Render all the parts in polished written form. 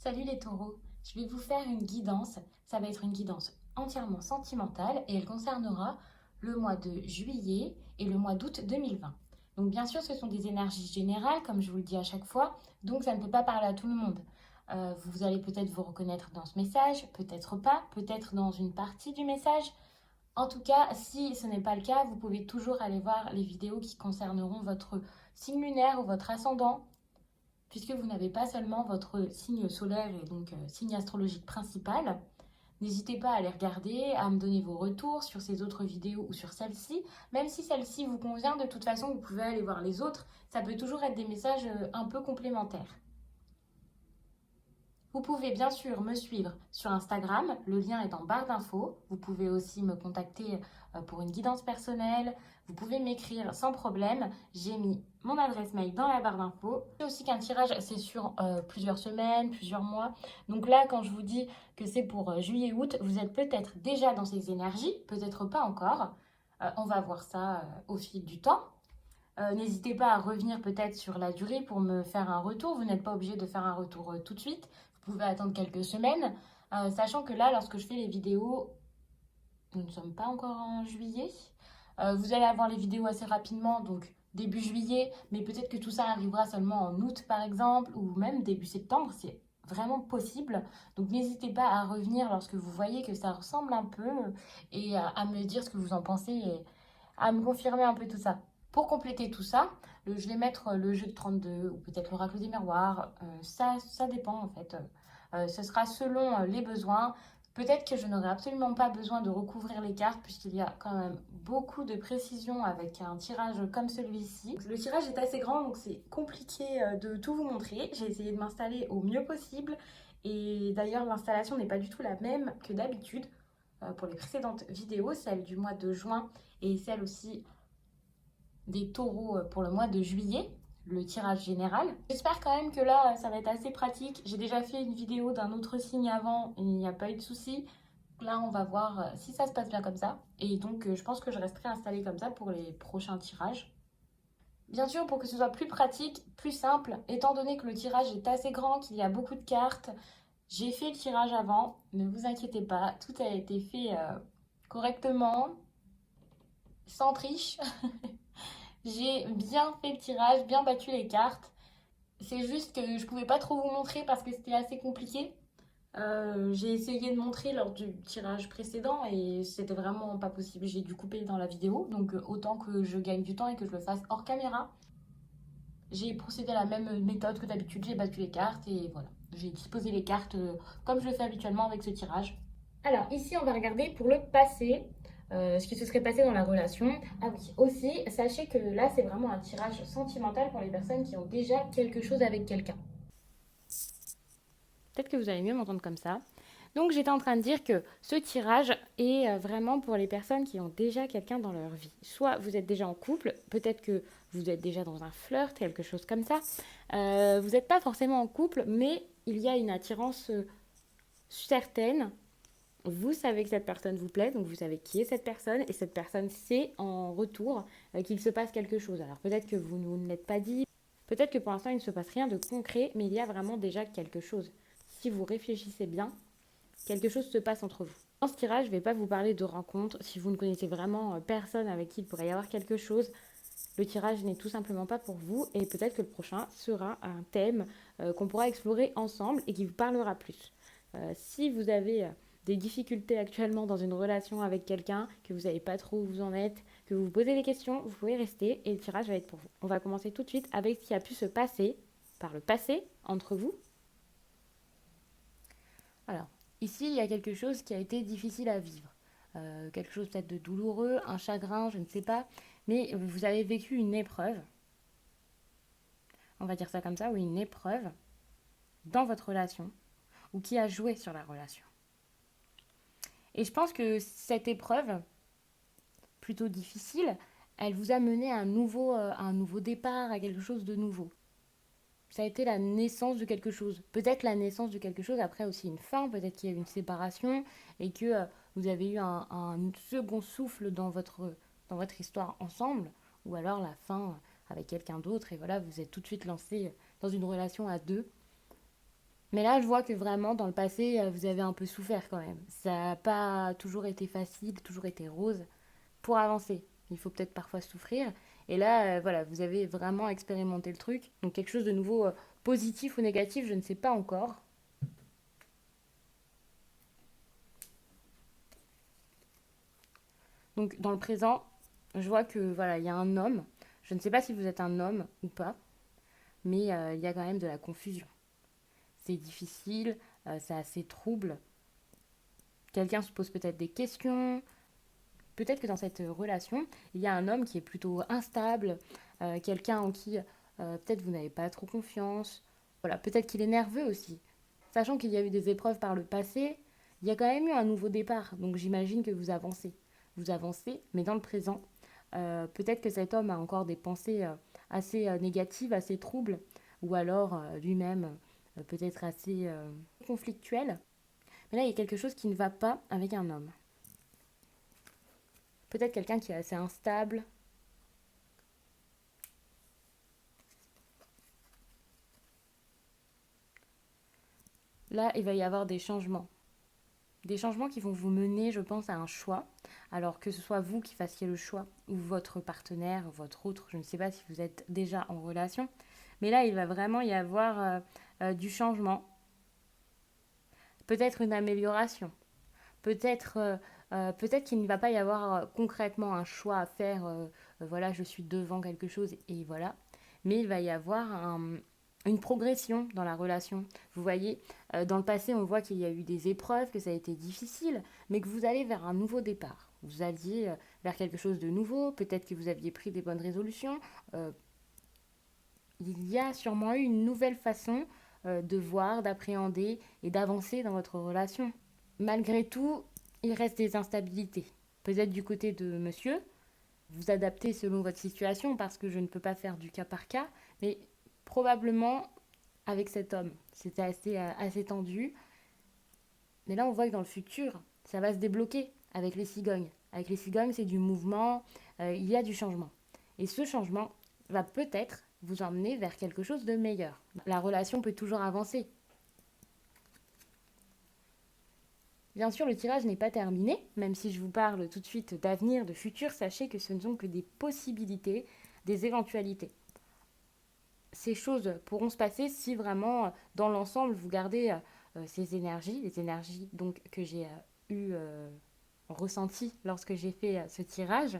Salut les taureaux, je vais vous faire une guidance. Ça va être une guidance entièrement sentimentale et elle concernera le mois de juillet et le mois d'août 2020. Donc bien sûr, ce sont des énergies générales, comme je vous le dis à chaque fois, donc ça ne peut pas parler à tout le monde. Vous allez peut-être vous reconnaître dans ce message, peut-être pas, peut-être dans une partie du message. En tout cas, si ce n'est pas le cas, vous pouvez toujours aller voir les vidéos qui concerneront votre signe lunaire ou votre ascendant, puisque vous n'avez pas seulement votre signe solaire et donc signe astrologique principal. N'hésitez pas à les regarder, à me donner vos retours sur ces autres vidéos ou sur celle-ci. Même si celle-ci vous convient, de toute façon, vous pouvez aller voir les autres. Ça peut toujours être des messages un peu complémentaires. Vous pouvez bien sûr me suivre sur Instagram, le lien est en barre d'infos. Vous pouvez aussi me contacter pour une guidance personnelle. Vous pouvez m'écrire sans problème. J'ai mis mon adresse mail dans la barre d'infos. C'est aussi qu'un tirage, c'est sur plusieurs semaines, plusieurs mois. Donc là, quand je vous dis que c'est pour juillet-août, vous êtes peut-être déjà dans ces énergies, peut-être pas encore. On va voir ça au fil du temps. N'hésitez pas à revenir peut-être sur la durée pour me faire un retour. Vous n'êtes pas obligé de faire un retour tout de suite. Vous pouvez attendre quelques semaines. Sachant que là, lorsque je fais les vidéos, nous ne sommes pas encore en juillet. Vous allez avoir les vidéos assez rapidement, donc début juillet. Mais peut-être que tout ça arrivera seulement en août, par exemple, ou même début septembre. C'est vraiment possible. Donc n'hésitez pas à revenir lorsque vous voyez que ça ressemble un peu et à me dire ce que vous en pensez et à me confirmer un peu tout ça. Pour compléter tout ça, je vais mettre le jeu de 32 ou peut-être l'oracle des miroirs. Ça dépend en fait. Ce sera selon les besoins. Peut-être que je n'aurai absolument pas besoin de recouvrir les cartes puisqu'il y a quand même beaucoup de précision avec un tirage comme celui-ci. Le tirage est assez grand donc c'est compliqué de tout vous montrer. J'ai essayé de m'installer au mieux possible et d'ailleurs l'installation n'est pas du tout la même que d'habitude pour les précédentes vidéos, celle du mois de juin et celle aussi des taureaux pour le mois de juillet, le tirage général. J'espère quand même que là, ça va être assez pratique. J'ai déjà fait une vidéo d'un autre signe avant et il n'y a pas eu de souci. Là, on va voir si ça se passe bien comme ça. Et donc, je pense que je resterai installée comme ça pour les prochains tirages. Bien sûr, pour que ce soit plus pratique, plus simple, étant donné que le tirage est assez grand, qu'il y a beaucoup de cartes, j'ai fait le tirage avant. Ne vous inquiétez pas, tout a été fait correctement, sans triche. J'ai bien fait le tirage, bien battu les cartes. C'est juste que je pouvais pas trop vous montrer parce que c'était assez compliqué. J'ai essayé de montrer lors du tirage précédent et c'était vraiment pas possible. J'ai dû couper dans la vidéo, donc autant que je gagne du temps et que je le fasse hors caméra. J'ai procédé à la même méthode que d'habitude, j'ai battu les cartes et voilà. J'ai disposé les cartes comme je le fais habituellement avec ce tirage. Alors ici on va regarder pour le passé, ce qui se serait passé dans la relation. Ah oui, aussi, sachez que là c'est vraiment un tirage sentimental pour les personnes qui ont déjà quelque chose avec quelqu'un. Peut-être que vous allez mieux m'entendre comme ça. Donc j'étais en train de dire que ce tirage est vraiment pour les personnes qui ont déjà quelqu'un dans leur vie. Soit vous êtes déjà en couple, peut-être que vous êtes déjà dans un flirt, quelque chose comme ça. Vous n'êtes pas forcément en couple, mais il y a une attirance certaine. Vous savez que cette personne vous plaît, donc vous savez qui est cette personne, et cette personne sait en retour qu'il se passe quelque chose. Alors peut-être que vous ne l'êtes pas dit, peut-être que pour l'instant il ne se passe rien de concret, mais il y a vraiment déjà quelque chose. Si vous réfléchissez bien, quelque chose se passe entre vous. Dans ce tirage, je ne vais pas vous parler de rencontres. Si vous ne connaissez vraiment personne avec qui il pourrait y avoir quelque chose, le tirage n'est tout simplement pas pour vous. Et peut-être que le prochain sera un thème qu'on pourra explorer ensemble et qui vous parlera plus. Si vous avez des difficultés actuellement dans une relation avec quelqu'un, que vous ne savez pas trop où vous en êtes, que vous vous posez des questions, vous pouvez rester et le tirage va être pour vous. On va commencer tout de suite avec ce qui a pu se passer par le passé entre vous. Alors, ici, il y a quelque chose qui a été difficile à vivre. Quelque chose peut-être de douloureux, un chagrin, je ne sais pas. Mais vous avez vécu une épreuve, on va dire ça comme ça, oui, une épreuve dans votre relation ou qui a joué sur la relation. Et je pense que cette épreuve, plutôt difficile, elle vous a mené à un nouveau départ, à quelque chose de nouveau. Ça a été la naissance de quelque chose. Peut-être la naissance de quelque chose, après aussi une fin, peut-être qu'il y a eu une séparation et que vous avez eu un second souffle dans votre histoire ensemble, ou alors la fin avec quelqu'un d'autre et voilà, vous êtes tout de suite lancé dans une relation à deux. Mais là, je vois que vraiment, dans le passé, vous avez un peu souffert quand même. Ça n'a pas toujours été facile, toujours été rose. Pour avancer, il faut peut-être parfois souffrir. Et là, voilà, vous avez vraiment expérimenté le truc. Donc quelque chose de nouveau, positif ou négatif, je ne sais pas encore. Donc dans le présent, je vois que voilà, il y a un homme. Je ne sais pas si vous êtes un homme ou pas, mais il y a quand même de la confusion. C'est difficile, c'est assez trouble. Quelqu'un se pose peut-être des questions. Peut-être que dans cette relation, il y a un homme qui est plutôt instable, quelqu'un en qui peut-être vous n'avez pas trop confiance. Voilà, peut-être qu'il est nerveux aussi. Sachant qu'il y a eu des épreuves par le passé, il y a quand même eu un nouveau départ. Donc j'imagine que vous avancez. Vous avancez, mais dans le présent, peut-être que cet homme a encore des pensées assez négatives, assez troubles, ou alors lui-même peut-être assez conflictuel. Mais là, il y a quelque chose qui ne va pas avec un homme. Peut-être quelqu'un qui est assez instable. Là, il va y avoir des changements. Des changements qui vont vous mener, je pense, à un choix. Alors que ce soit vous qui fassiez le choix ou votre partenaire, votre autre, je ne sais pas si vous êtes déjà en relation. Mais là, il va vraiment y avoir du changement. Peut-être une amélioration. Peut-être peut-être qu'il ne va pas y avoir concrètement un choix à faire. Voilà, je suis devant quelque chose et voilà. Mais il va y avoir une progression dans la relation. Vous voyez, dans le passé, on voit qu'il y a eu des épreuves, que ça a été difficile, mais que vous allez vers un nouveau départ. Vous alliez vers quelque chose de nouveau, peut-être que vous aviez pris des bonnes résolutions. Euh, il y a sûrement eu une nouvelle façon de voir, d'appréhender et d'avancer dans votre relation. Malgré tout, il reste des instabilités. Peut-être du côté de monsieur, vous adaptez selon votre situation parce que je ne peux pas faire du cas par cas, mais probablement avec cet homme. C'était assez tendu. Mais là, on voit que dans le futur, ça va se débloquer avec les cigognes. Avec les cigognes, c'est du mouvement, il y a du changement. Et ce changement va peut-être vous emmener vers quelque chose de meilleur. La relation peut toujours avancer. Bien sûr, le tirage n'est pas terminé, même si je vous parle tout de suite d'avenir, de futur, sachez que ce ne sont que des possibilités, des éventualités. Ces choses pourront se passer si vraiment, dans l'ensemble, vous gardez ces énergies, les énergies donc que j'ai eu ressenties lorsque j'ai fait ce tirage.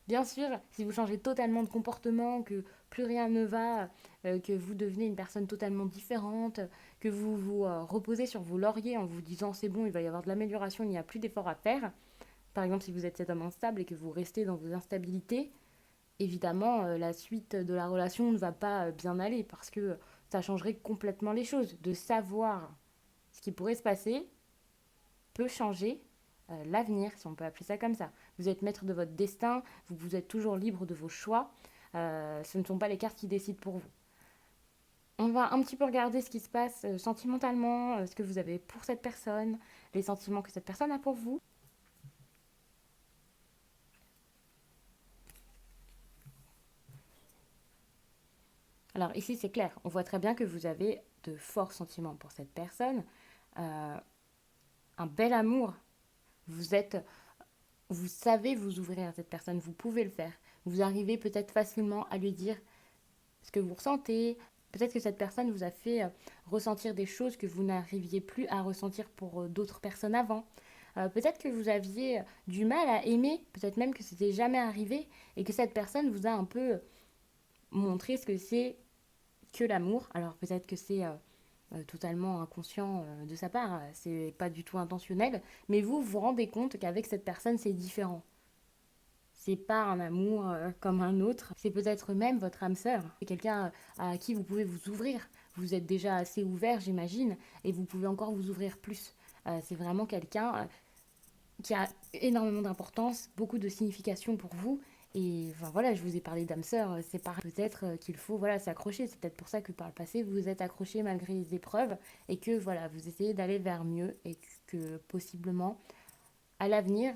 Bien sûr, si vous changez totalement de comportement, que plus rien ne va, que vous devenez une personne totalement différente, que vous vous reposez sur vos lauriers en vous disant c'est bon, il va y avoir de l'amélioration, il n'y a plus d'efforts à faire. Par exemple, si vous êtes cet homme instable et que vous restez dans vos instabilités, évidemment, la suite de la relation ne va pas bien aller parce que ça changerait complètement les choses. De savoir ce qui pourrait se passer peut changer l'avenir, si on peut appeler ça comme ça. Vous êtes maître de votre destin, vous êtes toujours libre de vos choix. Ce ne sont pas les cartes qui décident pour vous. On va un petit peu regarder ce qui se passe sentimentalement, ce que vous avez pour cette personne, les sentiments que cette personne a pour vous. Alors ici c'est clair, on voit très bien que vous avez de forts sentiments pour cette personne, euh, un bel amour. Vous êtes, vous savez vous ouvrir à cette personne, vous pouvez le faire. Vous arrivez peut-être facilement à lui dire ce que vous ressentez. Peut-être que cette personne vous a fait ressentir des choses que vous n'arriviez plus à ressentir pour d'autres personnes avant. Peut-être que vous aviez du mal à aimer, peut-être même que c'était jamais arrivé et que cette personne vous a un peu montré ce que c'est que l'amour. Alors peut-être que c'est totalement inconscient de sa part, c'est pas du tout intentionnel, mais vous vous rendez compte qu'avec cette personne c'est différent. C'est pas un amour comme un autre, c'est peut-être même votre âme sœur. C'est quelqu'un à qui vous pouvez vous ouvrir. Vous êtes déjà assez ouvert, j'imagine, et vous pouvez encore vous ouvrir plus. C'est vraiment quelqu'un qui a énormément d'importance, beaucoup de signification pour vous. Et enfin, voilà, je vous ai parlé d'âme sœur, c'est pareil. Peut-être qu'il faut voilà, s'accrocher. C'est peut-être pour ça que par le passé, vous vous êtes accroché malgré les épreuves et que voilà, vous essayez d'aller vers mieux et que possiblement, à l'avenir,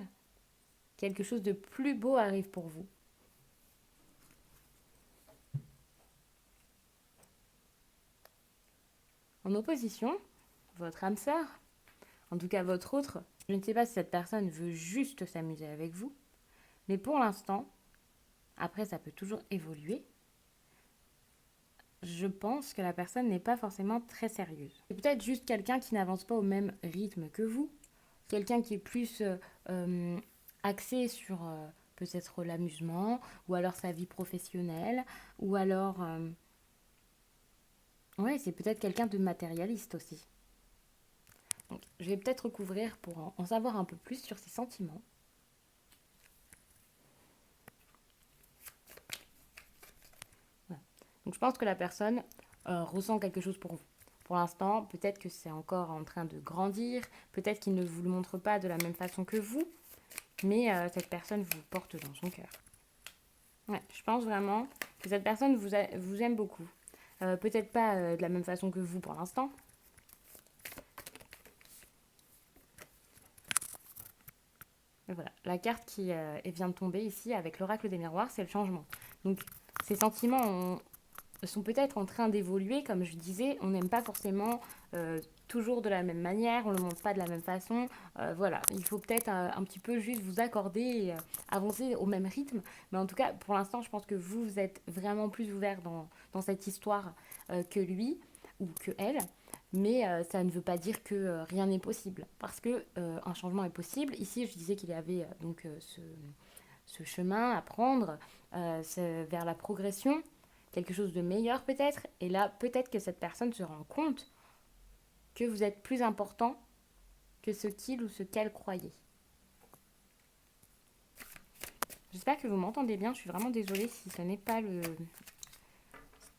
quelque chose de plus beau arrive pour vous. En opposition, votre âme sœur, en tout cas votre autre. Je ne sais pas si cette personne veut juste s'amuser avec vous, mais pour l'instant, après ça peut toujours évoluer, je pense que la personne n'est pas forcément très sérieuse. C'est peut-être juste quelqu'un qui n'avance pas au même rythme que vous, quelqu'un qui est plus axé sur peut-être l'amusement, ou alors sa vie professionnelle, ou alors... ouais, c'est peut-être quelqu'un de matérialiste aussi. Donc, je vais peut-être recouvrir pour en savoir un peu plus sur ses sentiments. Voilà. Donc je pense que la personne ressent quelque chose pour vous. Pour l'instant, peut-être que c'est encore en train de grandir, peut-être qu'il ne vous le montre pas de la même façon que vous, mais cette personne vous porte dans son cœur. Ouais, je pense vraiment que cette personne vous aime beaucoup. Peut-être pas de la même façon que vous pour l'instant. Et voilà, la carte qui vient de tomber ici avec l'oracle des miroirs, c'est le changement. Donc ces sentiments sont peut-être en train d'évoluer, comme je disais, on n'aime pas forcément toujours de la même manière, on ne le montre pas de la même façon. Voilà, il faut peut-être un petit peu juste vous accorder et avancer au même rythme. Mais en tout cas, pour l'instant, je pense que vous êtes vraiment plus ouvert dans cette histoire que lui ou que elle. Mais ça ne veut pas dire que rien n'est possible. Parce que un changement est possible. Ici, je disais qu'il y avait donc ce chemin à prendre vers la progression, quelque chose de meilleur peut-être. Et là, peut-être que cette personne se rend compte que vous êtes plus important que ce qu'il ou ce qu'elle croyait. J'espère que vous m'entendez bien. Je suis vraiment désolée si ce n'est pas le...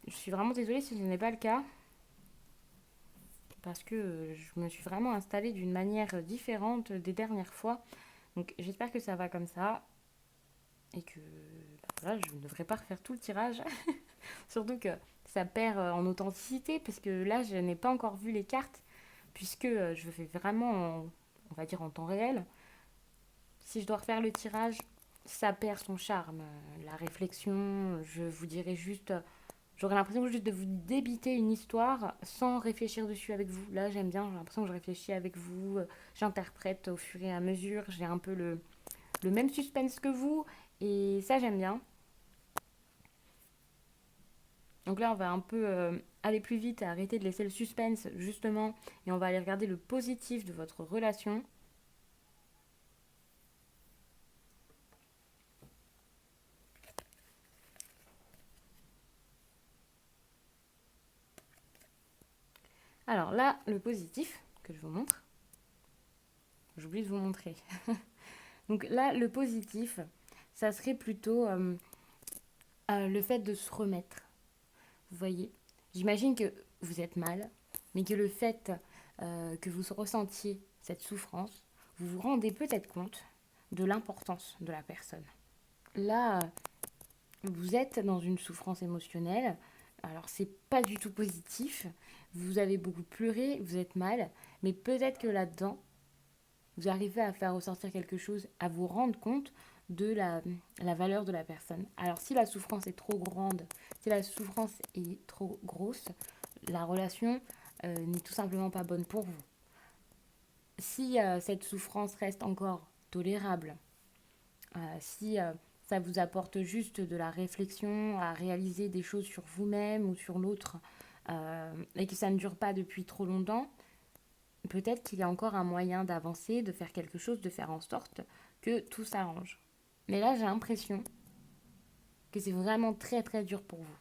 Je suis vraiment désolée si ce n'est pas le cas. Parce que je me suis vraiment installée d'une manière différente des dernières fois. Donc j'espère que ça va comme ça. Et que voilà, je ne devrais pas refaire tout le tirage. Surtout que ça perd en authenticité. Parce que là, je n'ai pas encore vu les cartes. Puisque je fais vraiment, on va dire, en temps réel. Si je dois refaire le tirage, ça perd son charme. La réflexion, je vous dirais juste... J'aurais l'impression juste de vous débiter une histoire sans réfléchir dessus avec vous. Là, j'aime bien, j'ai l'impression que je réfléchis avec vous, j'interprète au fur et à mesure, j'ai un peu le même suspense que vous, et ça, j'aime bien. Donc là, on va un peu aller plus vite et arrêter de laisser le suspense, justement, et on va aller regarder le positif de votre relation. Alors là, le positif que je vous montre, j'oublie de vous montrer. Donc là, le positif, ça serait plutôt le fait de se remettre. Vous voyez, j'imagine que vous êtes mal, mais que le fait que vous ressentiez cette souffrance, vous vous rendez peut-être compte de l'importance de la personne. Là, vous êtes dans une souffrance émotionnelle, alors c'est pas du tout positif, vous avez beaucoup pleuré, vous êtes mal, mais peut-être que là-dedans, vous arrivez à faire ressortir quelque chose, à vous rendre compte de la valeur de la personne. Alors si la souffrance est trop grande, si la souffrance est trop grosse, la relation n'est tout simplement pas bonne pour vous. Si cette souffrance reste encore tolérable, si ça vous apporte juste de la réflexion, à réaliser des choses sur vous-même ou sur l'autre, et que ça ne dure pas depuis trop longtemps, peut-être qu'il y a encore un moyen d'avancer, de faire quelque chose, de faire en sorte que tout s'arrange. Mais là, j'ai l'impression que c'est vraiment très très dur pour vous.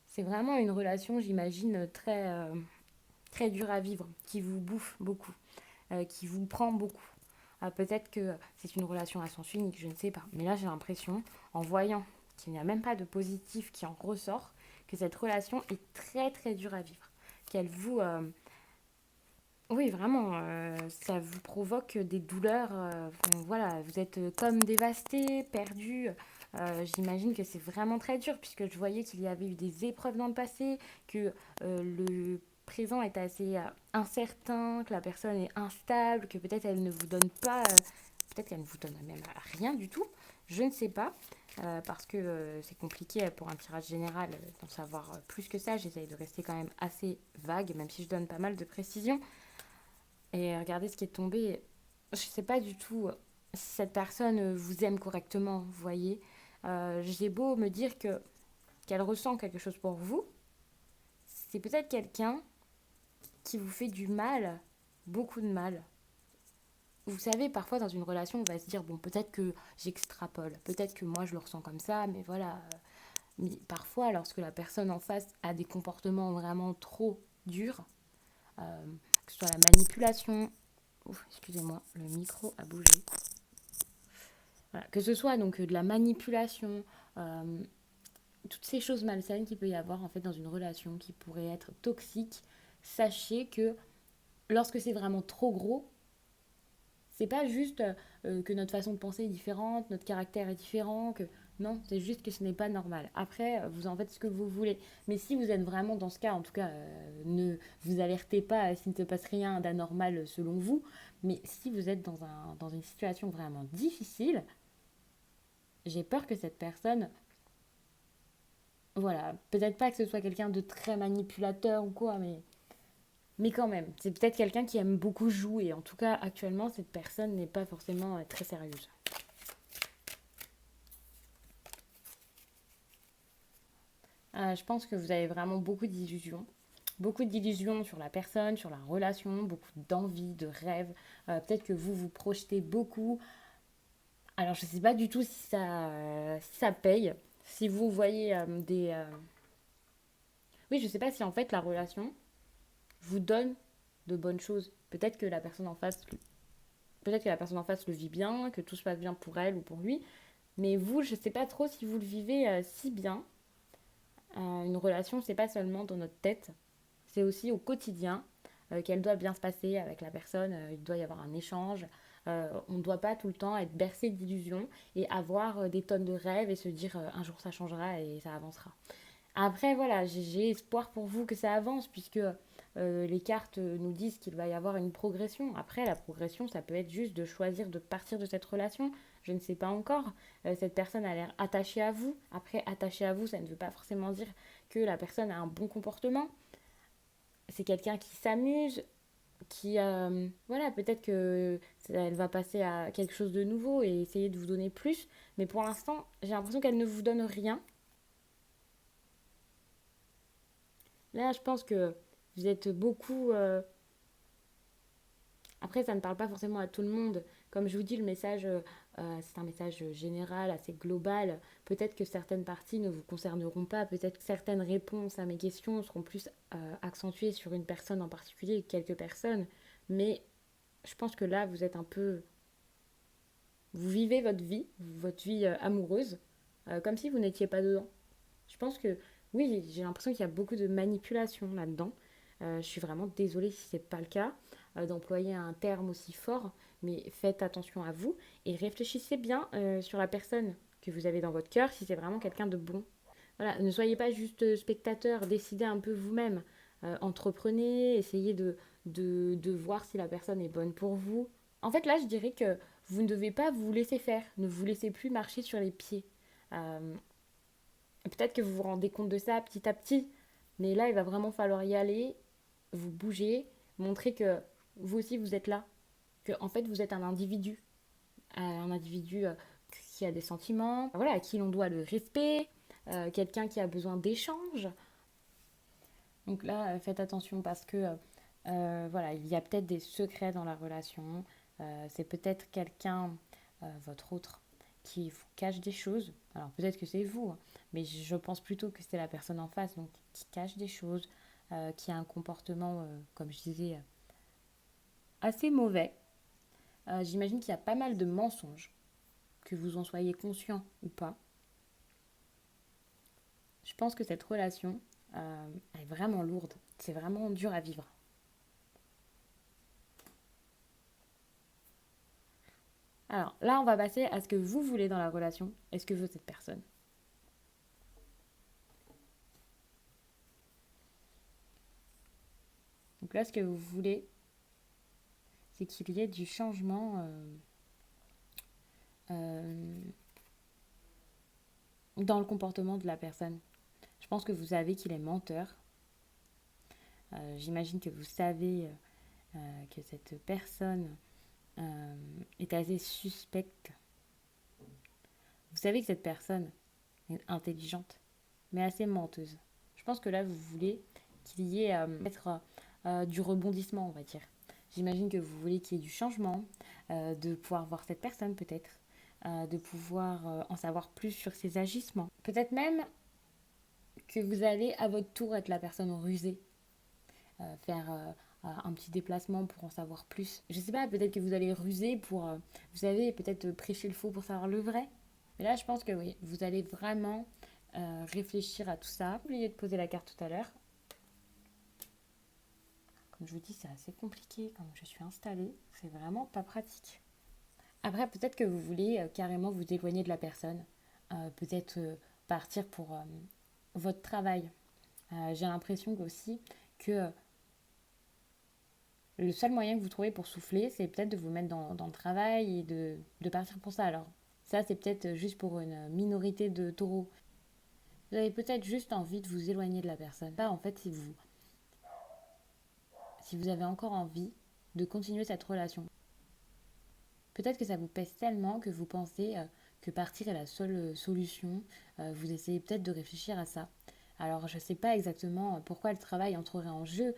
C'est vraiment une relation, j'imagine, très dure à vivre, qui vous bouffe beaucoup, qui vous prend beaucoup. Peut-être que c'est une relation à sens unique, je ne sais pas. Mais là, j'ai l'impression, en voyant qu'il n'y a même pas de positif qui en ressort, que cette relation est très très dure à vivre. Qu'elle vous... oui, vraiment, ça vous provoque des douleurs. Voilà, vous êtes comme dévasté, perdu. J'imagine que c'est vraiment très dur, puisque je voyais qu'il y avait eu des épreuves dans le passé, que le présent est assez incertain, que la personne est instable, que peut-être elle ne vous donne pas, peut-être qu'elle ne vous donne même rien du tout. Je ne sais pas, parce que c'est compliqué pour un tirage général d'en savoir plus que ça. J'essaye de rester quand même assez vague, même si je donne pas mal de précisions. Et regardez ce qui est tombé. Je ne sais pas du tout si cette personne vous aime correctement, vous voyez. J'ai beau me dire qu'elle ressent quelque chose pour vous, c'est peut-être quelqu'un qui vous fait du mal, beaucoup de mal. Vous savez, parfois dans une relation, on va se dire, bon, peut-être que j'extrapole, peut-être que moi je le ressens comme ça, mais voilà. Mais parfois, lorsque la personne en face a des comportements vraiment trop durs, euh, que ce soit la manipulation, ouf, excusez-moi, le micro a bougé. Voilà, que ce soit donc de la manipulation, euh, toutes ces choses malsaines qu'il peut y avoir en fait dans une relation qui pourrait être toxique, sachez que lorsque c'est vraiment trop gros, c'est pas juste que notre façon de penser est différente, notre caractère est différent, que non, c'est juste que ce n'est pas normal. Après, vous en faites ce que vous voulez. Mais si vous êtes vraiment dans ce cas, en tout cas, ne vous alertez pas s'il ne se passe rien d'anormal selon vous. Mais si vous êtes dans une situation vraiment difficile, j'ai peur que cette personne, voilà, peut-être pas que ce soit quelqu'un de très manipulateur ou quoi, mais quand même, c'est peut-être quelqu'un qui aime beaucoup jouer. En tout cas, actuellement, cette personne n'est pas forcément très sérieuse. Je pense que vous avez vraiment beaucoup d'illusions. Beaucoup d'illusions sur la personne, sur la relation, beaucoup d'envie, de rêves. Peut-être que vous vous projetez beaucoup. Alors, je ne sais pas du tout si ça paye. Si vous voyez Oui, je ne sais pas si en fait la relation vous donne de bonnes choses. Peut-être que la personne en face le vit bien, que tout se passe bien pour elle ou pour lui. Mais vous, je ne sais pas trop si vous le vivez si bien. Une relation, c'est pas seulement dans notre tête, c'est aussi au quotidien qu'elle doit bien se passer avec la personne. Il doit y avoir un échange. On ne doit pas tout le temps être bercé d'illusions et avoir des tonnes de rêves et se dire un jour ça changera et ça avancera. Après, voilà, j'ai espoir pour vous que ça avance, puisque les cartes nous disent qu'il va y avoir une progression. Après, la progression, ça peut être juste de choisir de partir de cette relation. Je ne sais pas encore. Cette personne a l'air attachée à vous. Après, attachée à vous, ça ne veut pas forcément dire que la personne a un bon comportement. C'est quelqu'un qui s'amuse, qui, voilà, peut-être que elle va passer à quelque chose de nouveau et essayer de vous donner plus. Mais pour l'instant, j'ai l'impression qu'elle ne vous donne rien. Là, je pense que vous êtes beaucoup. Après, ça ne parle pas forcément à tout le monde. Comme je vous dis, le message, c'est un message général, assez global. Peut-être que certaines parties ne vous concerneront pas. Peut-être que certaines réponses à mes questions seront plus accentuées sur une personne en particulier, quelques personnes. Mais je pense que là, vous êtes un peu. Vous vivez votre vie amoureuse, comme si vous n'étiez pas dedans. Je pense que oui, j'ai l'impression qu'il y a beaucoup de manipulation là-dedans. Je suis vraiment désolée si ce n'est pas le cas d'employer un terme aussi fort, mais faites attention à vous et réfléchissez bien sur la personne que vous avez dans votre cœur, si c'est vraiment quelqu'un de bon. Voilà, ne soyez pas juste spectateur, décidez un peu vous-même. Entreprenez, essayez de voir si la personne est bonne pour vous. En fait, là, je dirais que vous ne devez pas vous laisser faire, ne vous laissez plus marcher sur les pieds. Euh, Peut-être que vous vous rendez compte de ça petit à petit, mais là, il va vraiment falloir y aller, vous bouger, montrer que vous aussi, vous êtes là, que en fait, vous êtes un individu qui a des sentiments, voilà, à qui l'on doit le respect, quelqu'un qui a besoin d'échange. Donc là, faites attention parce que, voilà, il y a peut-être des secrets dans la relation. C'est peut-être quelqu'un, votre autre, qui vous cache des choses. Alors peut-être que c'est vous, hein, mais je pense plutôt que c'est la personne en face, donc qui cache des choses, qui a un comportement, comme je disais, assez mauvais. J'imagine qu'il y a pas mal de mensonges, que vous en soyez conscient ou pas. Je pense que cette relation est vraiment lourde. C'est vraiment dur à vivre. Alors là, on va passer à ce que vous voulez dans la relation. Est-ce que vous êtes cette personne? Donc là, ce que vous voulez, c'est qu'il y ait du changement. Euh, dans le comportement de la personne. Je pense que vous savez qu'il est menteur. J'imagine que vous savez que cette personne euh, est assez suspecte. Vous savez que cette personne est intelligente, mais assez menteuse. Je pense que là, vous voulez qu'il y ait peut-être du rebondissement, on va dire. J'imagine que vous voulez qu'il y ait du changement, de pouvoir voir cette personne peut-être, de pouvoir en savoir plus sur ses agissements. Peut-être même que vous allez à votre tour être la personne rusée, faire un petit déplacement pour en savoir plus. Je sais pas, peut-être que vous allez ruser pour, vous savez, peut-être prêcher le faux pour savoir le vrai. Mais là, je pense que oui, vous allez vraiment réfléchir à tout ça. Oubliez de poser la carte tout à l'heure. Comme je vous dis, c'est assez compliqué. Comme je suis installée, c'est vraiment pas pratique. Après, peut-être que vous voulez carrément vous éloigner de la personne. Peut-être partir pour votre travail. J'ai l'impression aussi que le seul moyen que vous trouvez pour souffler, c'est peut-être de vous mettre dans le travail et de partir pour ça. Alors, ça, c'est peut-être juste pour une minorité de taureaux. Vous avez peut-être juste envie de vous éloigner de la personne. Là, en fait, si vous avez encore envie de continuer cette relation, peut-être que ça vous pèse tellement que vous pensez que partir est la seule solution. Vous essayez peut-être de réfléchir à ça. Alors, je ne sais pas exactement pourquoi le travail entrerait en jeu.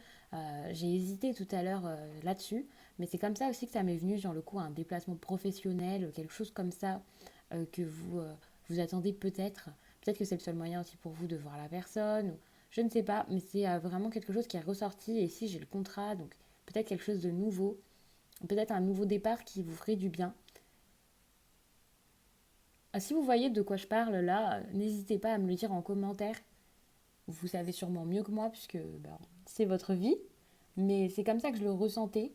J'ai hésité tout à l'heure là-dessus, mais c'est comme ça aussi que ça m'est venu, genre le coup, un déplacement professionnel, quelque chose comme ça que vous attendez peut-être. Peut-être que c'est le seul moyen aussi pour vous de voir la personne. Ou, je ne sais pas, mais c'est vraiment quelque chose qui est ressorti. Et si j'ai le contrat, donc peut-être quelque chose de nouveau, peut-être un nouveau départ qui vous ferait du bien. Si vous voyez de quoi je parle là, n'hésitez pas à me le dire en commentaire. Vous savez sûrement mieux que moi puisque ben, c'est votre vie. Mais c'est comme ça que je le ressentais.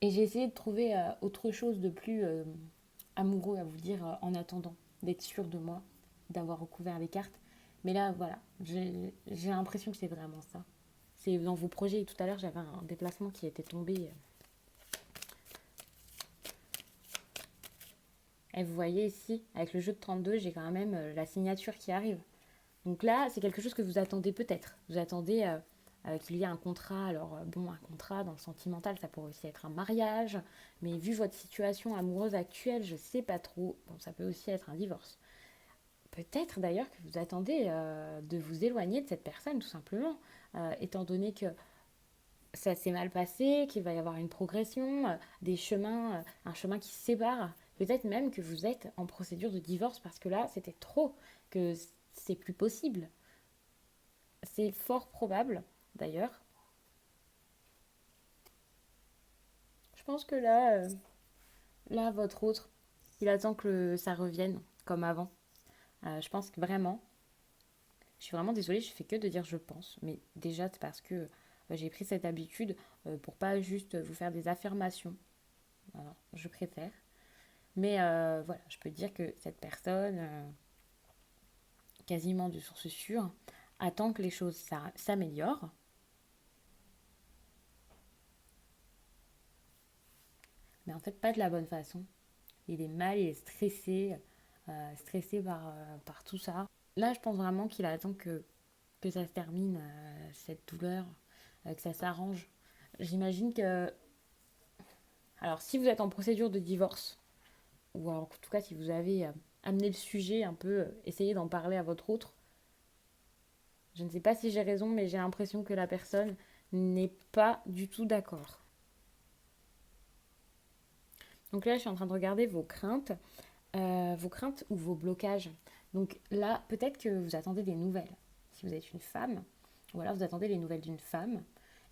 Et j'ai essayé de trouver autre chose de plus amoureux à vous dire en attendant d'être sûr de moi, d'avoir recouvert les cartes. Mais là, voilà, j'ai l'impression que c'est vraiment ça. C'est dans vos projets. Tout à l'heure, j'avais un déplacement qui était tombé. Et vous voyez ici, avec le jeu de 32, j'ai quand même la signature qui arrive. Donc là, c'est quelque chose que vous attendez peut-être. Vous attendez qu'il y ait un contrat. Alors, bon, un contrat dans le sentimental, ça pourrait aussi être un mariage. Mais vu votre situation amoureuse actuelle, je sais pas trop. Bon, ça peut aussi être un divorce. Peut-être d'ailleurs que vous attendez de vous éloigner de cette personne, tout simplement. Étant donné que ça s'est mal passé, qu'il va y avoir une progression, des chemins, un chemin qui se sépare. Peut-être même que vous êtes en procédure de divorce parce que là, c'était trop, que c'est plus possible. C'est fort probable, d'ailleurs. Je pense que là, votre autre, il attend que ça revienne comme avant. Je pense que vraiment, je suis vraiment désolée, je fais que de dire je pense. Mais déjà, c'est parce que j'ai pris cette habitude pour pas juste vous faire des affirmations. Alors, je préfère. Mais voilà, je peux dire que cette personne, quasiment de source sûre, attend que les choses s'améliorent. Mais en fait, pas de la bonne façon. Il est mal, il est stressé, stressé par tout ça. Là, je pense vraiment qu'il attend que ça se termine, cette douleur, que ça s'arrange. J'imagine que... Alors, si vous êtes en procédure de divorce, ou alors, en tout cas si vous avez amené le sujet un peu, essayé d'en parler à votre autre, je ne sais pas si j'ai raison, mais j'ai l'impression que la personne n'est pas du tout d'accord. Donc là, je suis en train de regarder vos craintes ou vos blocages. Donc là, peut-être que vous attendez des nouvelles. Si vous êtes une femme, ou alors vous attendez les nouvelles d'une femme,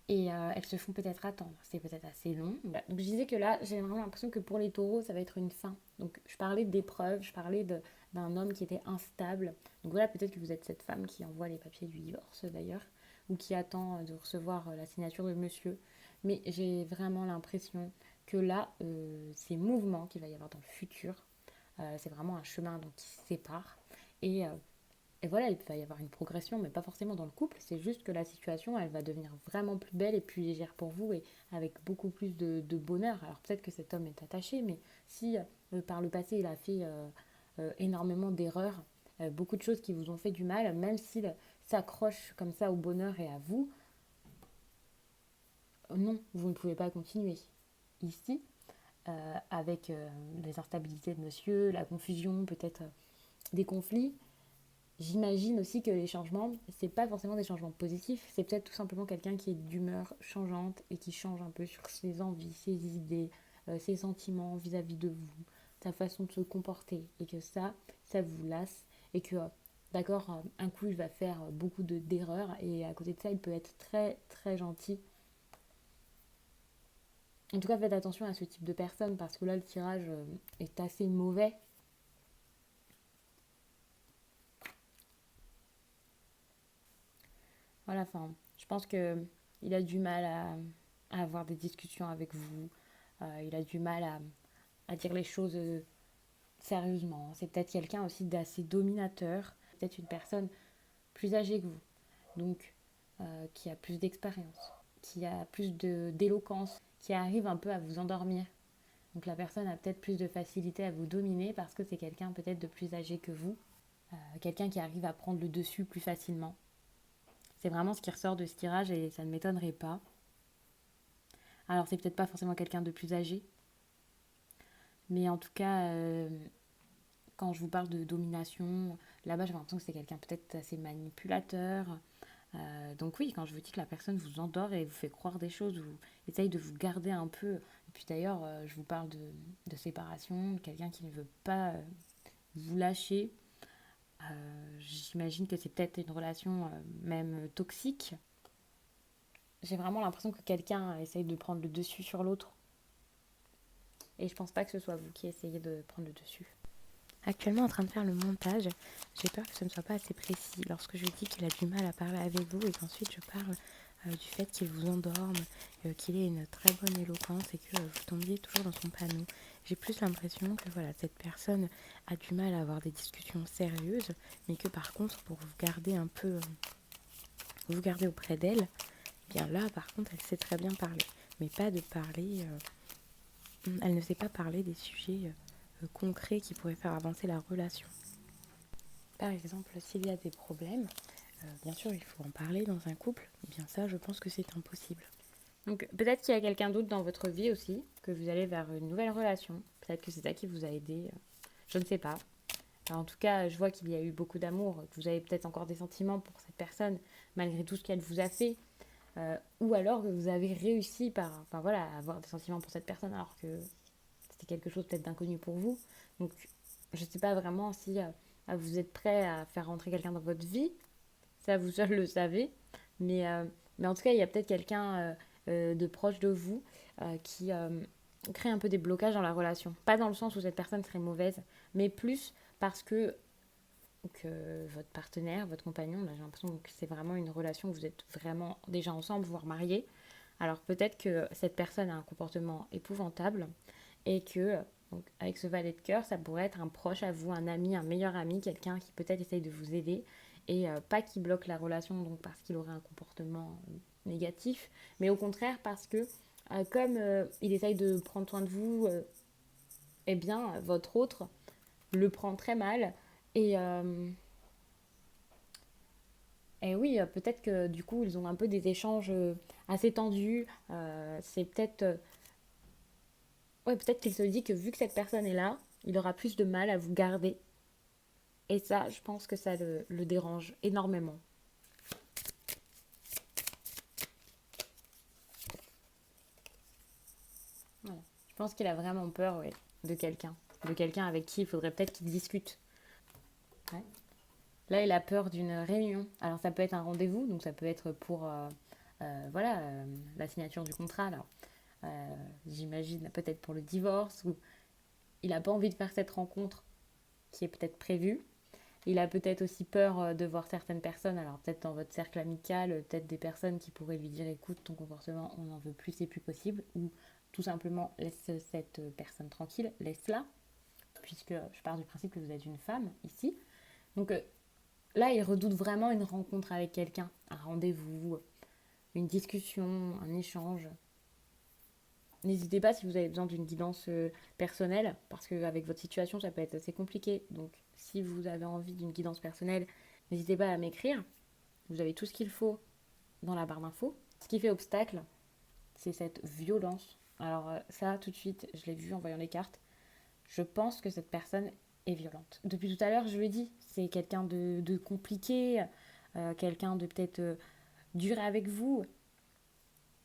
et elles se font peut-être attendre. C'est peut-être assez long. Voilà. Donc je disais que là, j'ai vraiment l'impression que pour les taureaux, ça va être une fin. Donc je parlais d'épreuves, je parlais d'un homme qui était instable. Donc voilà, peut-être que vous êtes cette femme qui envoie les papiers du divorce d'ailleurs, ou qui attend de recevoir la signature de monsieur. Mais j'ai vraiment l'impression que là, ces mouvements qu'il va y avoir dans le futur, c'est vraiment un chemin donc, qui se sépare. Et, euh, et voilà, il va y avoir une progression, mais pas forcément dans le couple. C'est juste que la situation, elle va devenir vraiment plus belle et plus légère pour vous et avec beaucoup plus de bonheur. Alors peut-être que cet homme est attaché, mais si par le passé il a fait énormément d'erreurs, beaucoup de choses qui vous ont fait du mal, même s'il s'accroche comme ça au bonheur et à vous, non, vous ne pouvez pas continuer. Ici, avec les instabilités de monsieur, la confusion, peut-être des conflits, j'imagine aussi que les changements, c'est pas forcément des changements positifs, c'est peut-être tout simplement quelqu'un qui est d'humeur changeante et qui change un peu sur ses envies, ses idées, ses sentiments vis-à-vis de vous, sa façon de se comporter, et que ça vous lasse, et que, d'accord, un coup il va faire beaucoup d'erreurs, et à côté de ça, il peut être très très gentil. En tout cas, faites attention à ce type de personne, parce que là, le tirage est assez mauvais. Voilà, enfin, je pense que il a du mal à avoir des discussions avec vous. Il a du mal à dire les choses sérieusement. C'est peut-être quelqu'un aussi d'assez dominateur, peut-être une personne plus âgée que vous, donc qui a plus d'expérience, qui a plus d'éloquence, qui arrive un peu à vous endormir. Donc la personne a peut-être plus de facilité à vous dominer parce que c'est quelqu'un peut-être de plus âgé que vous, quelqu'un qui arrive à prendre le dessus plus facilement. C'est vraiment ce qui ressort de ce tirage et ça ne m'étonnerait pas. Alors c'est peut-être pas forcément quelqu'un de plus âgé, mais en tout cas, quand je vous parle de domination, là-bas j'ai l'impression que c'est quelqu'un peut-être assez manipulateur. Donc oui, quand je vous dis que la personne vous endort et vous fait croire des choses, ou essaye de vous garder un peu. Et puis d'ailleurs, je vous parle de séparation, de quelqu'un qui ne veut pas vous lâcher. J'imagine que c'est peut-être une relation même toxique. J'ai vraiment l'impression que quelqu'un essaye de prendre le dessus sur l'autre. Et je pense pas que ce soit vous qui essayez de prendre le dessus. Actuellement en train de faire le montage, j'ai peur que ce ne soit pas assez précis lorsque je dis qu'il a du mal à parler avec vous et qu'ensuite je parle du fait qu'il vous endorme, qu'il ait une très bonne éloquence et que vous tombiez toujours dans son panneau. J'ai plus l'impression que voilà, cette personne a du mal à avoir des discussions sérieuses, mais que par contre pour vous garder un peu, vous garder auprès d'elle, eh bien là par contre elle sait très bien parler, mais pas de parler, elle ne sait pas parler des sujets concrets qui pourraient faire avancer la relation. Par exemple, s'il y a des problèmes, bien sûr, il faut en parler dans un couple. Eh bien ça, je pense que c'est impossible. Donc peut-être qu'il y a quelqu'un d'autre dans votre vie aussi, que vous allez vers une nouvelle relation. Peut-être que c'est ça qui vous a aidé. Je ne sais pas. Alors, en tout cas, je vois qu'il y a eu beaucoup d'amour, que vous avez peut-être encore des sentiments pour cette personne, malgré tout ce qu'elle vous a fait. Ou alors que vous avez réussi enfin, voilà, à avoir des sentiments pour cette personne, alors que c'était quelque chose peut-être d'inconnu pour vous. Donc je ne sais pas vraiment si vous êtes prêt à faire rentrer quelqu'un dans votre vie. Ça, vous seul le savez. Mais, euh, mais en tout cas, il y a peut-être quelqu'un de proche de vous qui crée un peu des blocages dans la relation. Pas dans le sens où cette personne serait mauvaise, mais plus parce que votre partenaire, votre compagnon, là j'ai l'impression que c'est vraiment une relation où vous êtes vraiment déjà ensemble, voire mariés. Alors peut-être que cette personne a un comportement épouvantable et que donc, avec ce valet de cœur, ça pourrait être un proche à vous, un ami, un meilleur ami, quelqu'un qui peut-être essaye de vous aider et pas qui bloque la relation donc parce qu'il aurait un comportement négatif, mais au contraire parce que comme il essaye de prendre soin de vous, eh bien votre autre le prend très mal et, et oui, peut-être que du coup ils ont un peu des échanges assez tendus. C'est peut-être ouais, peut-être qu'il se dit que vu que cette personne est là, il aura plus de mal à vous garder. Et ça, je pense que ça le dérange énormément. Voilà. Je pense qu'il a vraiment peur ouais, de quelqu'un. De quelqu'un avec qui il faudrait peut-être qu'il discute. Ouais. Là, il a peur d'une réunion. Alors, ça peut être un rendez-vous, donc ça peut être pour voilà, la signature du contrat. Alors, j'imagine peut-être pour le divorce, ou il n'a pas envie de faire cette rencontre qui est peut-être prévue. Il a peut-être aussi peur de voir certaines personnes, alors peut-être dans votre cercle amical, peut-être des personnes qui pourraient lui dire écoute, ton comportement, on n'en veut plus, c'est plus possible, ou tout simplement laisse cette personne tranquille, laisse-la, puisque je pars du principe que vous êtes une femme ici. Donc là, il redoute vraiment une rencontre avec quelqu'un, un rendez-vous, une discussion, un échange. N'hésitez pas si vous avez besoin d'une guidance personnelle, parce qu'avec votre situation, ça peut être assez compliqué. Donc, si vous avez envie d'une guidance personnelle, n'hésitez pas à m'écrire. Vous avez tout ce qu'il faut dans la barre d'infos. Ce qui fait obstacle, c'est cette violence. Alors ça, tout de suite, je l'ai vu en voyant les cartes. Je pense que cette personne est violente. Depuis tout à l'heure, je le dis, c'est quelqu'un de compliqué, quelqu'un de peut-être dur avec vous.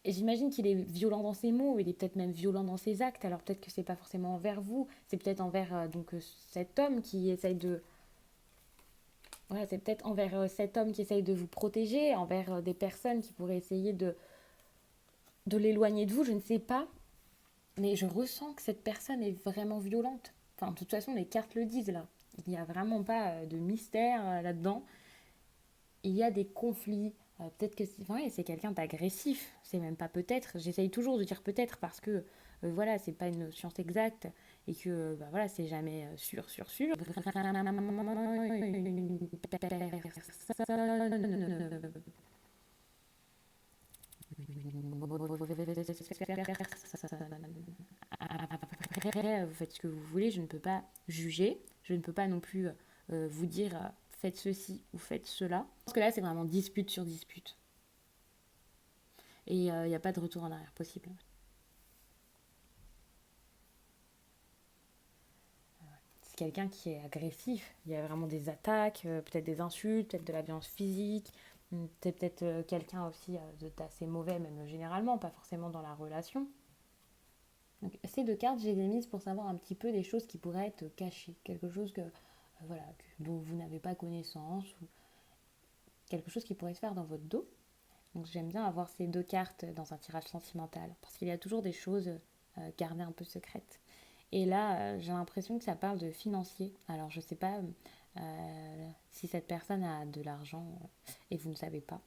Et j'imagine qu'il est violent dans ses mots, il est peut-être même violent dans ses actes. Alors peut-être que c'est pas forcément envers vous, c'est peut-être envers cet homme qui essaye de... Voilà, c'est peut-être envers cet homme qui essaye de vous protéger, envers des personnes qui pourraient essayer de l'éloigner de vous, je ne sais pas. Mais je ressens que cette personne est vraiment violente. Enfin, de toute façon, les cartes le disent là. Il n'y a vraiment pas de mystère là-dedans. Il y a des conflits. Peut-être que c'est quelqu'un d'agressif. C'est même pas peut-être. J'essaye toujours de dire peut-être parce que voilà, c'est pas une science exacte et que voilà, c'est jamais sûr. Après, vous faites ce que vous voulez, je ne peux pas juger, je ne peux pas non plus vous dire faites ceci ou faites cela. Parce que là, c'est vraiment dispute sur dispute. Et il n'y a pas de retour en arrière possible. C'est quelqu'un qui est agressif. Il y a vraiment des attaques, peut-être des insultes, peut-être de la violence physique. C'est peut-être quelqu'un aussi d'assez mauvais, même généralement, pas forcément dans la relation. Donc, ces deux cartes, j'ai les mises pour savoir un petit peu des choses qui pourraient être cachées. Quelque chose voilà, dont vous n'avez pas connaissance ou quelque chose qui pourrait se faire dans votre dos. Donc j'aime bien avoir ces deux cartes dans un tirage sentimental parce qu'il y a toujours des choses gardées un peu secrètes. Et là, j'ai l'impression que ça parle de financier. Alors je ne sais pas si cette personne a de l'argent et vous ne savez pas.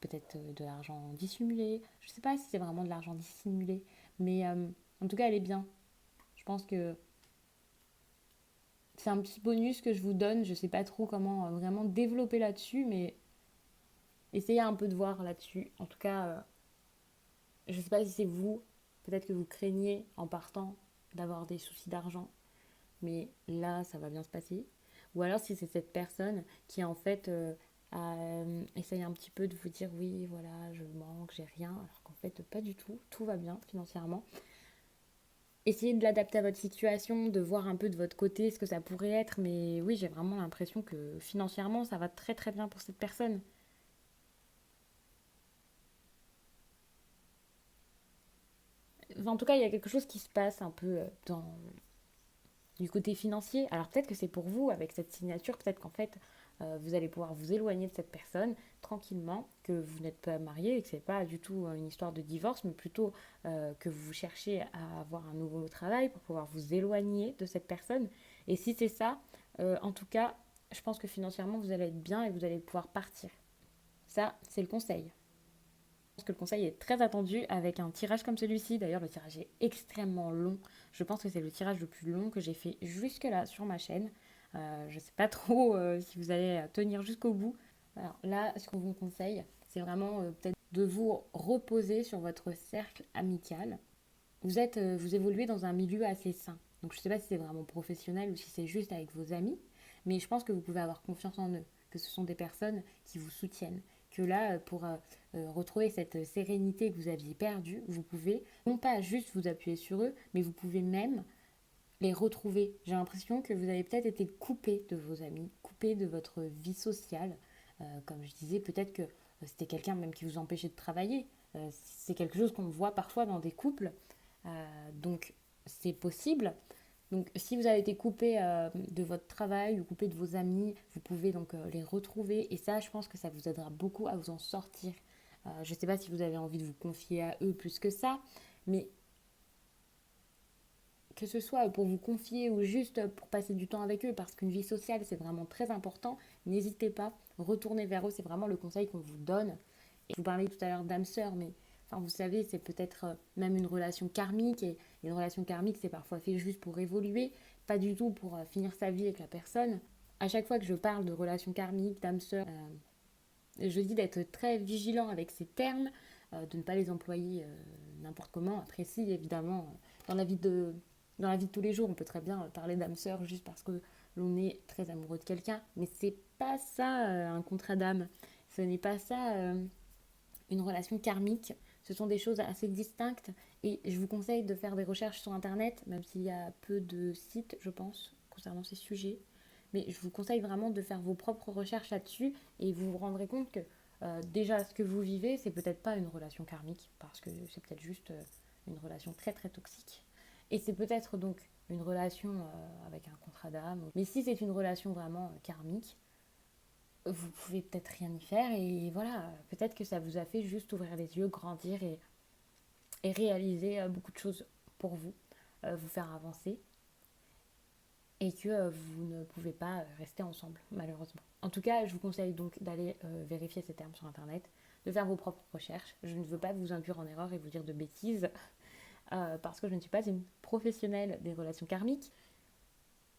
Peut-être de l'argent dissimulé. Je ne sais pas si c'est vraiment de l'argent dissimulé. Mais en tout cas, elle est bien. Je pense que c'est un petit bonus que je vous donne. Je ne sais pas trop comment vraiment développer là-dessus, mais essayez un peu de voir là-dessus. En tout cas, je ne sais pas si c'est vous. Peut-être que vous craignez en partant d'avoir des soucis d'argent. Mais là, ça va bien se passer. Ou alors si c'est cette personne qui en fait essaye un petit peu de vous dire oui, voilà, je manque, j'ai rien. Alors qu'en fait, pas du tout. Tout va bien financièrement. Essayez de l'adapter à votre situation, de voir un peu de votre côté ce que ça pourrait être. Mais oui, j'ai vraiment l'impression que financièrement, ça va très très bien pour cette personne. Enfin, en tout cas, il y a quelque chose qui se passe un peu du côté financier. Alors peut-être que c'est pour vous, avec cette signature, peut-être qu'en fait, vous allez pouvoir vous éloigner de cette personne tranquillement, que vous n'êtes pas marié et que c'est pas du tout une histoire de divorce, mais plutôt que vous cherchez à avoir un nouveau travail pour pouvoir vous éloigner de cette personne. Et si c'est ça, en tout cas, je pense que financièrement, vous allez être bien et vous allez pouvoir partir. Ça, c'est le conseil. Je pense que le conseil est très attendu avec un tirage comme celui-ci. D'ailleurs, le tirage est extrêmement long. Je pense que c'est le tirage le plus long que j'ai fait jusque-là sur ma chaîne. Je ne sais pas trop si vous allez tenir jusqu'au bout. Alors là, ce qu'on vous conseille, c'est vraiment peut-être de vous reposer sur votre cercle amical. Vous évoluez dans un milieu assez sain. Donc je ne sais pas si c'est vraiment professionnel ou si c'est juste avec vos amis, mais je pense que vous pouvez avoir confiance en eux, que ce sont des personnes qui vous soutiennent, que là, pour retrouver cette sérénité que vous aviez perdue, vous pouvez non pas juste vous appuyer sur eux, mais vous pouvez même les retrouver. J'ai l'impression que vous avez peut-être été coupé de vos amis, coupé de votre vie sociale. Comme je disais, peut-être que c'était quelqu'un même qui vous empêchait de travailler. C'est quelque chose qu'on voit parfois dans des couples. Donc c'est possible. Donc si vous avez été coupé de votre travail ou coupé de vos amis, vous pouvez donc les retrouver. Et ça, je pense que ça vous aidera beaucoup à vous en sortir. Je ne sais pas si vous avez envie de vous confier à eux plus que ça, mais que ce soit pour vous confier ou juste pour passer du temps avec eux, parce qu'une vie sociale, c'est vraiment très important, n'hésitez pas, retournez vers eux, c'est vraiment le conseil qu'on vous donne. Et je vous parlais tout à l'heure d'âme sœur, mais enfin, vous savez, c'est peut-être même une relation karmique, et une relation karmique, c'est parfois fait juste pour évoluer, pas du tout pour finir sa vie avec la personne. À chaque fois que je parle de relation karmique, d'âme sœur, je dis d'être très vigilant avec ces termes, de ne pas les employer n'importe comment. Après, si, évidemment, dans la vie de tous les jours, on peut très bien parler d'âme sœur juste parce que l'on est très amoureux de quelqu'un, mais c'est pas ça un contrat d'âme. Ce n'est pas ça une relation karmique. Ce sont des choses assez distinctes et je vous conseille de faire des recherches sur internet, même s'il y a peu de sites, je pense, concernant ces sujets. Mais je vous conseille vraiment de faire vos propres recherches là-dessus et vous vous rendrez compte que déjà ce que vous vivez, c'est peut-être pas une relation karmique, parce que c'est peut-être juste une relation très très toxique. Et c'est peut-être donc une relation avec un contrat d'âme. Mais si c'est une relation vraiment karmique, vous pouvez peut-être rien y faire et voilà, peut-être que ça vous a fait juste ouvrir les yeux, grandir et réaliser beaucoup de choses pour vous, vous faire avancer et que vous ne pouvez pas rester ensemble, malheureusement. En tout cas, je vous conseille donc d'aller vérifier ces termes sur internet, de faire vos propres recherches. Je ne veux pas vous induire en erreur et vous dire de bêtises, parce que je ne suis pas une professionnelle des relations karmiques.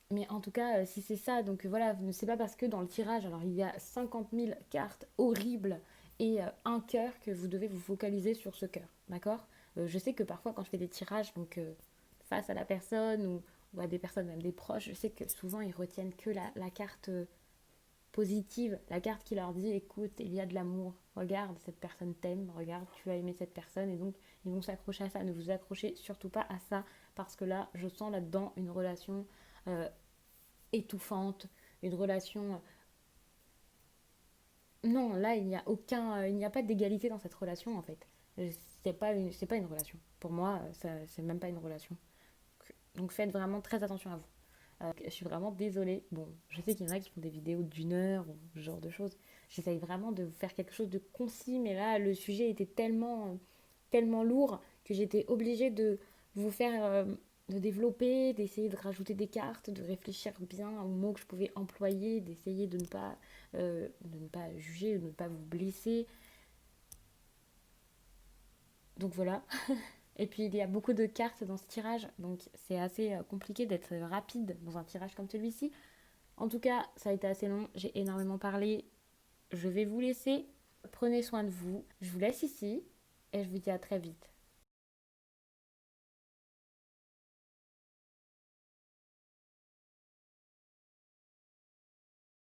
Mais en tout cas, si c'est ça, donc voilà, c'est pas parce que dans le tirage, alors il y a 50 000 cartes horribles et un cœur que vous devez vous focaliser sur ce cœur, d'accord. Je sais que parfois quand je fais des tirages, donc face à la personne ou à des personnes, même des proches, je sais que souvent ils retiennent que la carte positive, la carte qui leur dit écoute, il y a de l'amour, regarde, cette personne t'aime, regarde, tu as aimé cette personne, et donc ils vont s'accrocher à ça. Ne vous accrochez surtout pas à ça, parce que là, je sens là-dedans une relation étouffante, une relation. Non, là, il n'y a pas d'égalité dans cette relation en fait. C'est pas une relation. Pour moi, ça, c'est même pas une relation. Donc faites vraiment très attention à vous. Je suis vraiment désolée. Bon, je sais qu'il y en a qui font des vidéos d'1 heure ou ce genre de choses. J'essaye vraiment de faire quelque chose de concis, mais là, le sujet était tellement lourd que j'étais obligée de vous faire, de développer, d'essayer de rajouter des cartes, de réfléchir bien aux mots que je pouvais employer, d'essayer de ne pas juger, de ne pas vous blesser. Donc voilà. Et puis il y a beaucoup de cartes dans ce tirage, donc c'est assez compliqué d'être rapide dans un tirage comme celui-ci. En tout cas, ça a été assez long, j'ai énormément parlé. Je vais vous laisser. Prenez soin de vous. Je vous laisse ici et je vous dis à très vite.